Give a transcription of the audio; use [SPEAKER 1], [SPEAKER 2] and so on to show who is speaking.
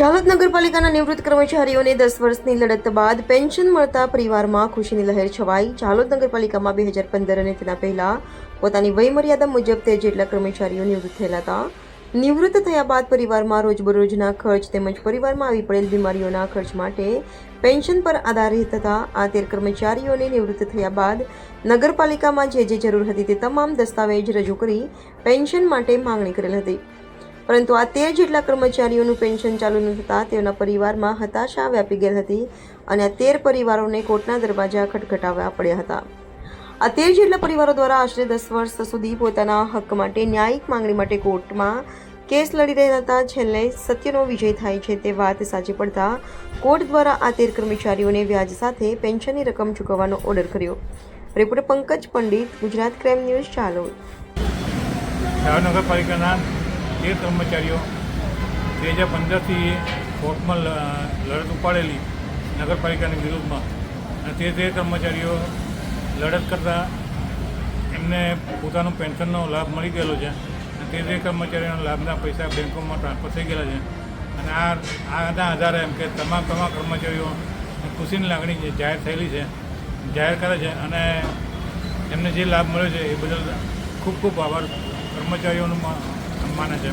[SPEAKER 1] જાલોદ નગરપાલિકાના નિવૃત્ત કર્મચારીઓને 10 વર્ષની લડત બાદ પેન્શન મળતા પરિવારમાં ખુશીની લહેર છવાઈ. જાલોદ નગરપાલિકામાં 2015 અને તેના પહેલા પોતાની વયમર્યાદા મુજબ 13 જેટલા કર્મચારીઓ નિવૃત્ત થયેલા હતા. નિવૃત્ત થયા બાદ પરિવારમાં રોજબરોજના ખર્ચ તેમજ પરિવારમાં આવી પડેલ બીમારીઓના ખર્ચ માટે પેન્શન પર આધારિત હતા. આ 13 કર્મચારીઓને નિવૃત્ત થયા બાદ નગરપાલિકામાં જે જરૂર હતી તે તમામ દસ્તાવેજ રજૂ કરી પેન્શન માટે માંગણી કરેલ હતી. પરંતુ આ 13 જેટલા કર્મચારીઓનું પેન્શન ચાલુ ન થતાં તેઓના પરિવારમાં હતાશા વ્યાપી ગઈ હતી અને આ 13 પરિવારોને કોર્ટના દરવાજા ખટખટાવવા પડ્યા હતા. આ 13 જેટલા પરિવારો દ્વારા આશરે 10 વર્ષ સુધી પોતાના હક માટે ન્યાયિક માંગણી માટે કોર્ટમાં કેસ લડી રહ્યા હતા. છેલ્લે સત્યનો વિજય થાય છે તે વાત સાચી પડતા કોર્ટ દ્વારા આ 13 કર્મચારીઓને વ્યાજ સાથે પેન્શનની રકમ ચૂકવવાનો ઓર્ડર કર્યો. Reporter Pankaj Pandit, Gujarat crime news, Jhalod.
[SPEAKER 2] નગરપાલિકાના 13 કર્મચારીઓ 2015થી કોર્ટમાં લડત ઉપાડેલી નગરપાલિકાની વિરુદ્ધમાં, અને તે 13 કર્મચારીઓ લડત કરતાં એમને પોતાનો પેન્શનનો લાભ મળી ગયેલો છે. અને તે 13 કર્મચારીઓના લાભના પૈસા બેંકોમાં ટ્રાન્સફર થઈ ગયેલા છે. અને આના આધારે એમ કે તમામ કર્મચારીઓ ખુશીની લાગણી જાહેર થયેલી છે, જાહેર કરે છે. અને એમને જે લાભ મળ્યો છે એ બદલ ખૂબ ખૂબ આભાર કર્મચારીઓનું માને છે.